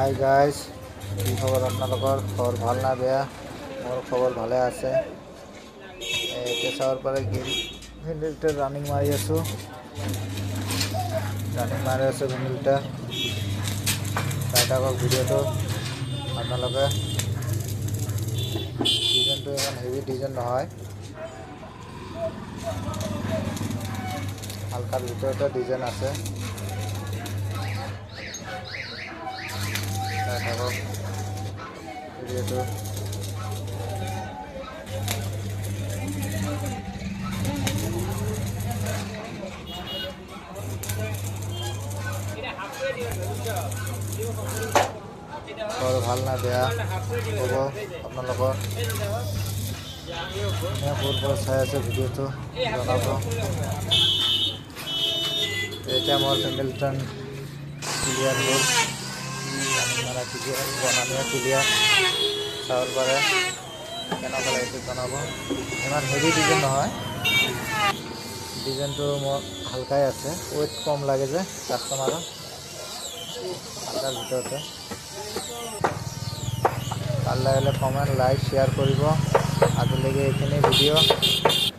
Hi guys, কি খবৰ আপোনালোকৰ? খবৰ ভাল না বেয়া? মোৰ খবৰ ভালে আছে। এতিয়া চাবৰ পৰা ভিন্দিলটা ৰানিং মাৰি আছোঁ ভিন্দিলটা চাই থাকক ভিডিঅ'টো আপোনালোকে। ডিজাইনটো ইমান হেভি ডিজাইন নহয়, হালকাৰ ভিতৰতে ডিজাইন আছে। চাই থাকক ভিডিঅ'টো। খবৰ ভাল না বেয়া হ'ব আপোনালোকৰ? ক'ৰ পৰা চাই আছে ভিডিঅ'টো জনাব। এতিয়া মোৰ পেণ্ডেলটন ক্লিয়াৰ হ'ল, মানে বনানীয় ক্লিয়াৰ। চাব পাৰে কেনেকুৱা লাগিছে জনাব। ইমান হেভি ডিজাইন নহয়, ডিজাইনটো মোৰ হালকাই আছে। ৱেইট কম লাগে যে কাষ্টমাৰৰ, হালকাৰ ভিতৰতে। ভাল লাগিলে কমেণ্ট লাইক শ্বেয়াৰ কৰিব। আজিলৈকে এইখিনি ভিডিঅ'।